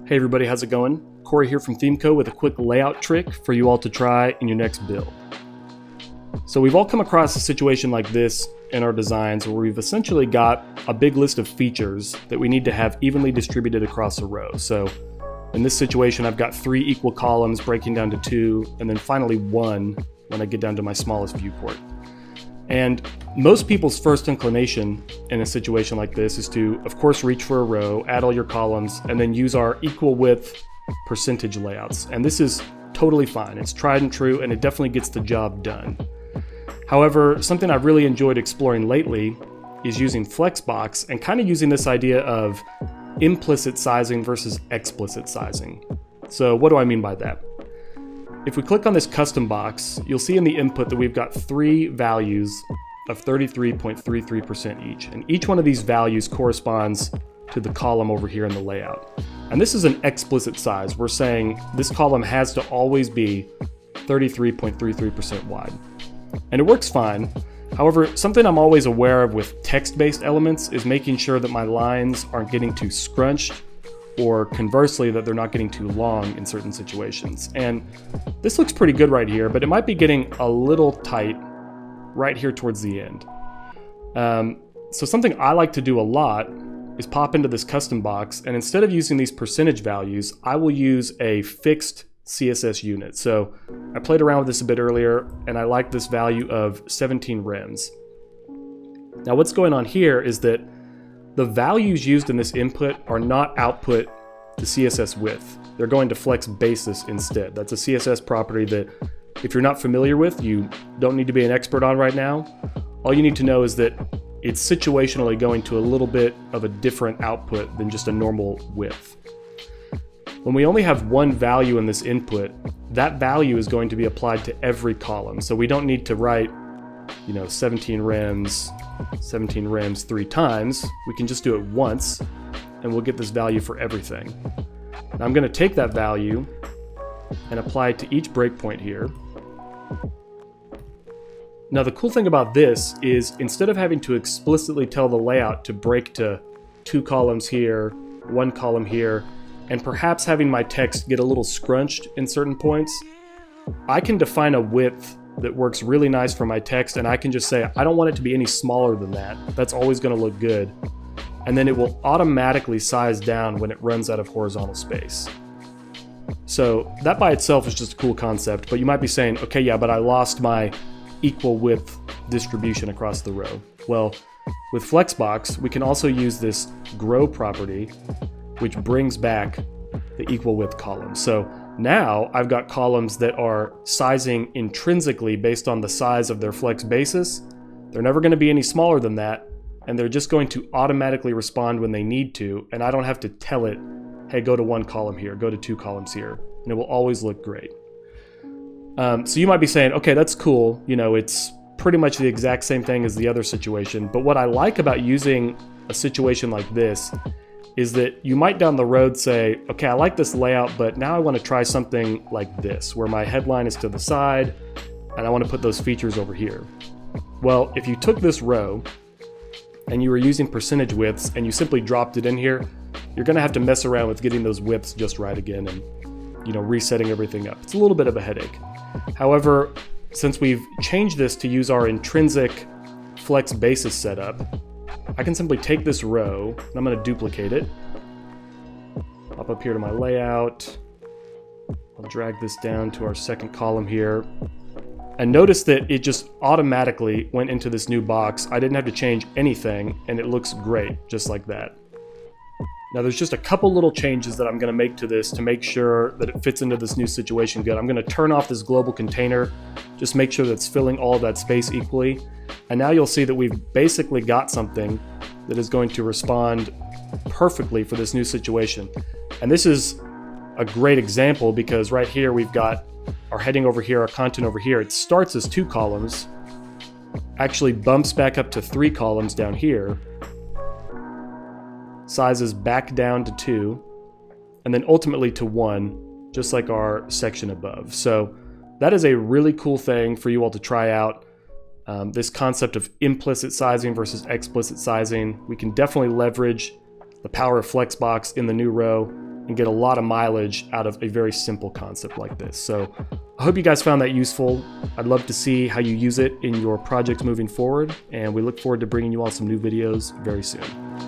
Hey everybody, how's it going? Corey here from Themeco with a quick layout trick for you all to try in your next build. So we've all come across a situation like this in our designs where we've essentially got a big list of features that we need to have evenly distributed across a row. So in this situation, I've got 3 equal columns breaking down to 2, and then finally 1 when I get down to my smallest viewport. And most people's first inclination in a situation like this is to, of course, reach for a row, add all your columns, and then use our equal width percentage layouts. And this is totally fine. It's tried and true, and it definitely gets the job done. However, something I've really enjoyed exploring lately is using Flexbox and kind of using this idea of implicit sizing versus explicit sizing. So what do I mean by that? If we click on this custom box, you'll see in the input that we've got 3 values of 33.33% each. And each one of these values corresponds to the column over here in the layout. And this is an explicit size. We're saying this column has to always be 33.33% wide. And it works fine. However, something I'm always aware of with text-based elements is making sure that my lines aren't getting too scrunched, or conversely, that they're not getting too long in certain situations. And this looks pretty good right here, but it might be getting a little tight right here towards the end. So something I like to do a lot is pop into this custom box, and instead of using these percentage values, I will use a fixed CSS unit. So I played around with this a bit earlier, and I like this value of 17 rems. Now what's going on here is that the values used in this input are not output to CSS width. They're going to flex basis instead. That's a CSS property that if you're not familiar with, you don't need to be an expert on right now. All you need to know is that it's situationally going to a little bit of a different output than just a normal width. When we only have one value in this input, that value is going to be applied to every column. So we don't need to write, 17 rems 3 times. We can just do it once and we'll get this value for everything. Now I'm going to take that value and apply it to each breakpoint here. Now the cool thing about this is instead of having to explicitly tell the layout to break to 2 columns here, 1 column here, and perhaps having my text get a little scrunched in certain points, I can define a width that works really nice for my text, and I can just say I don't want it to be any smaller than that. That's always going to look good. And then it will automatically size down when it runs out of horizontal space. So that by itself is just a cool concept, but you might be saying, okay, yeah, but I lost my equal width distribution across the row. Well, with Flexbox, we can also use this grow property, which brings back the equal width column. So now I've got columns that are sizing intrinsically based on the size of their flex basis. They're never going to be any smaller than that, and they're just going to automatically respond when they need to, and I don't have to tell it, hey, go to 1 column here, go to 2 columns here, and it will always look great. So you might be saying, okay, that's cool, it's pretty much the exact same thing as the other situation, but what I like about using a situation like this is that you might down the road say, okay, I like this layout, but now I want to try something like this, where my headline is to the side, and I want to put those features over here. Well, if you took this row, and you were using percentage widths, and you simply dropped it in here, you're going to have to mess around with getting those widths just right again, and resetting everything up. It's a little bit of a headache. However, since we've changed this to use our intrinsic flex basis setup, I can simply take this row, and I'm going to duplicate it. Pop up here to my layout. I'll drag this down to our second column here. And notice that it just automatically went into this new box. I didn't have to change anything, and it looks great, just like that. Now there's just a couple little changes that I'm going to make to this to make sure that it fits into this new situation good. I'm going to turn off this global container, just make sure that it's filling all of that space equally. And now you'll see that we've basically got something that is going to respond perfectly for this new situation. And this is a great example because right here we've got our heading over here, our content over here. It starts as 2 columns, actually bumps back up to 3 columns down here, sizes back down to 2, and then ultimately to 1, just like our section above. So that is a really cool thing for you all to try out. This concept of implicit sizing versus explicit sizing. We can definitely leverage the power of Flexbox in the new row. and get a lot of mileage out of a very simple concept like this. So I hope you guys found that useful. I'd love to see how you use it in your projects moving forward, and we look forward to bringing you all some new videos very soon.